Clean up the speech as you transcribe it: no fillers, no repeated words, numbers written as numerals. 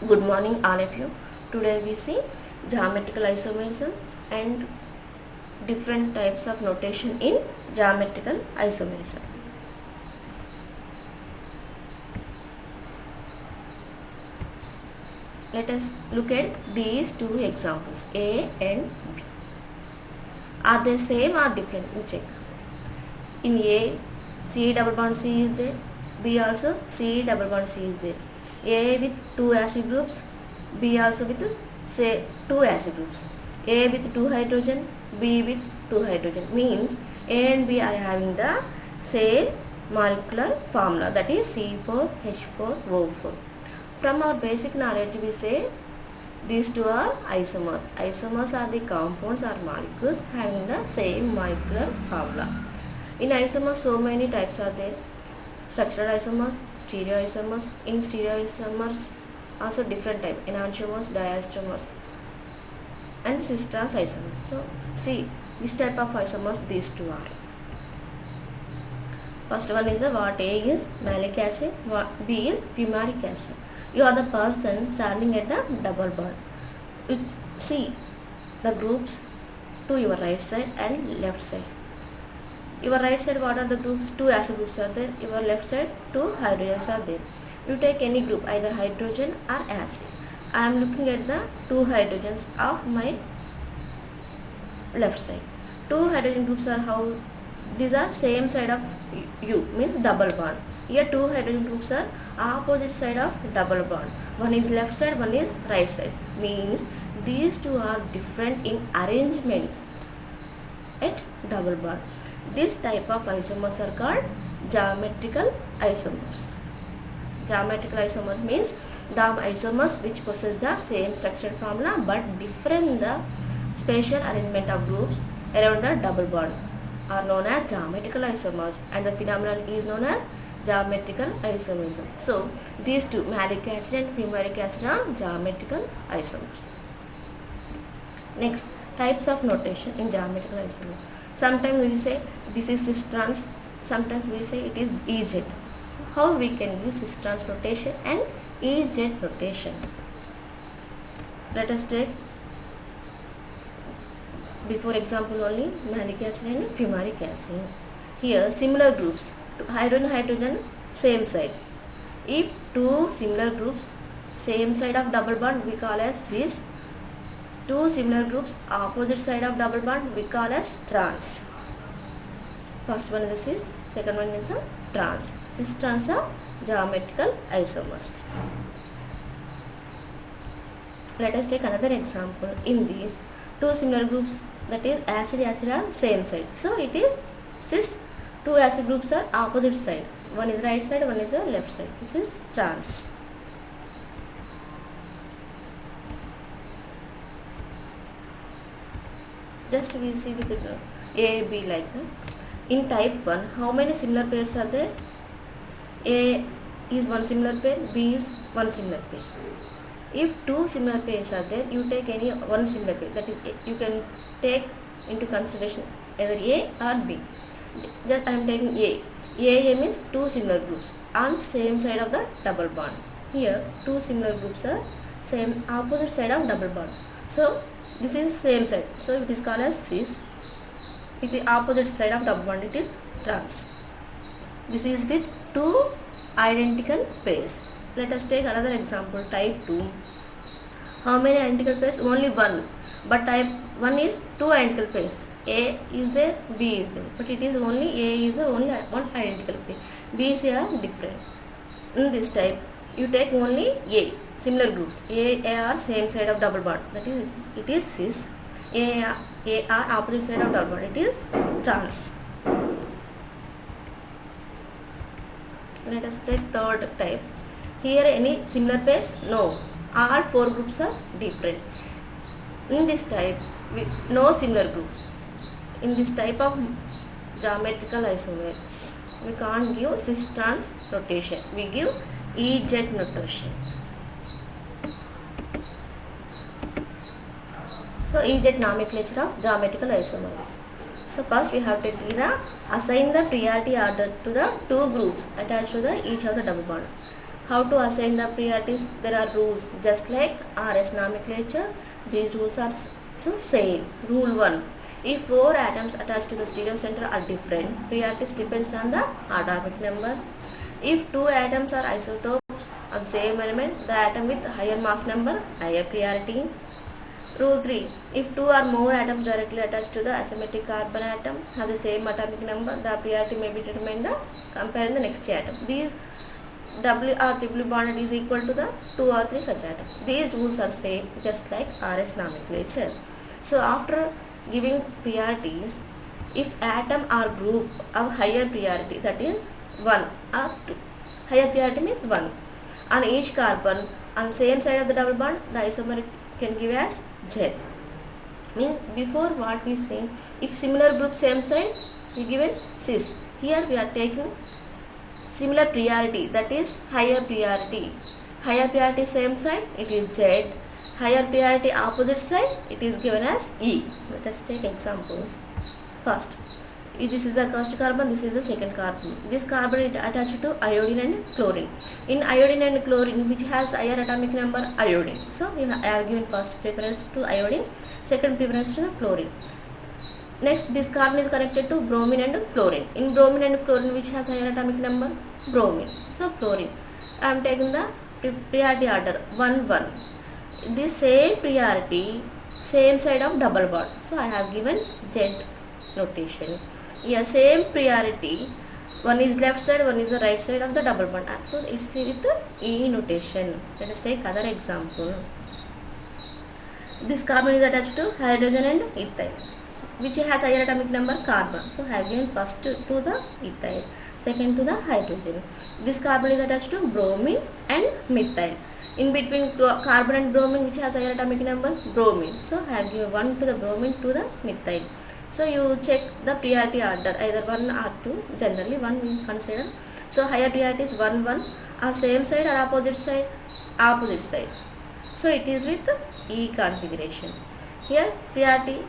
Good morning all of you. Today we see geometrical isomerism and different types of notation in geometrical isomerism. Let us look at these two examples, A and B. Are they same or different? We check. In A, C double bond C is there. B also C double bond C is there. A with two acid groups, B also with say two acid groups. A with two hydrogen, B with two hydrogen. Means A and B are having the same molecular formula, that is C4H4O4. From our basic knowledge we say these two are isomers. Isomers are the compounds or molecules having the same molecular formula. In isomers so many types are there. Structural isomers, stereoisomers. In stereoisomers also different type, enantiomers, diastomers and cis trans isomers. So see which type of isomers these two are. First one is what A is malic acid, what B is fumaric acid. You are the person standing at the double bond. You see the groups to your right side and left side. Your right side, what are the groups? Two acid groups are there. Your left side, two hydrogens are there. You take any group, either hydrogen or acid. I am looking at the two hydrogens of my left side. Two hydrogen groups are how? These are same side of U, means double bond. Here two hydrogen groups are opposite side of double bond. One is left side, one is right side. Means these two are different in arrangement at double bond. This type of isomers are called geometrical isomers. Geometrical isomer means the isomers which possess the same structural formula but different the spatial arrangement of groups around the double bond are known as geometrical isomers, and the phenomenon is known as geometrical isomerism. So these two, malic acid and fumaric acid, are geometrical isomers. Next, types of notation in geometrical isomer. Sometimes we will say this is cis trans, sometimes we will say it is EZ. So how we can use cis trans notation and EZ notation? Let us take before example only malic acid and fumaric acid. Here similar groups, hydrogen same side. If two similar groups same side of double bond we call as cis. Two similar groups opposite side of double bond we call as trans. First one is the cis, second one is the trans. Cis trans are geometrical isomers. Let us take another example. In these two similar groups, that is acid are same side. So it is cis. Two acid groups are opposite side. One is right side, one is the left side. This is trans. Just we see with the A, B like that. In type 1, how many similar pairs are there? A is one similar pair, B is one similar pair. If two similar pairs are there, you take any one similar pair. That is, you can take into consideration either A or B. Just I am taking A. A means two similar groups on same side of the double bond. Here, two similar groups are same opposite side of double bond. So this is same side, so it is called as cis. With the opposite side of double bond, it is trans. This is with two identical pairs. Let us take another example, type 2. How many identical pairs? Only one. But type 1 is two identical pairs. A is there, B is there. But it is only A is the only one identical pair. B is here different. In this type, you take only A. Similar groups. A are same side of double bond. That is, it is cis. A are opposite side of double bond. It is trans. Let us take third type. Here any similar pairs? No. All four groups are different. In this type, no similar groups. In this type of geometrical isomers, we can't give cis trans notation. We give EZ notation. So EZ nomenclature of geometrical isomer. So first we have to assign the priority order to the two groups attached to the each of the double bond. How to assign the priorities? There are rules, just like RS nomenclature. These rules are so same. Rule 1. If 4 atoms attached to the stereocenter are different, priorities depends on the atomic number. If 2 atoms are isotopes of same element, the atom with higher mass number, higher priority. Rule 3. If 2 or more atoms directly attached to the asymmetric carbon atom have the same atomic number, the priority may be determined comparing the next atom. These W or triple bonded is equal to the 2 or 3 such atoms. These rules are same, just like RS nomenclature. So after giving priorities, if atom or group of higher priority, that is 1 or 2, higher priority means 1, on each carbon on the same side of the double bond, the isomer can give as Z. Means before what we say, if similar group same side, we given cis. Here we are taking similar priority, that is higher priority. Higher priority same side, it is Z. Higher priority opposite side, it is given as E. Let us take examples. First, this is the first carbon, this is the second carbon. This carbon is attached to iodine and chlorine. In iodine and chlorine, which has higher atomic number, iodine. So I have given first preference to iodine, second preference to chlorine. Next, this carbon is connected to bromine and fluorine. In bromine and fluorine, which has higher atomic number, bromine. So fluorine. I am taking the priority order 1 1. This same priority, same side of double bond. So I have given Z notation. Here same priority, one is left side, one is the right side of the double bond. So it's with the E notation. Let us take other example. This carbon is attached to hydrogen and ethyl, which has higher atomic number, carbon. So I have given first to the ethyl, second to the hydrogen. This carbon is attached to bromine and methyl. In between carbon and bromine, which has higher atomic number, bromine. So I have given 1 to the bromine, to the methyl. So you check the priority order, either 1 or 2. Generally 1 we consider. So higher priority is 1 1, or same side or opposite side, opposite side. So it is with E configuration. Here priority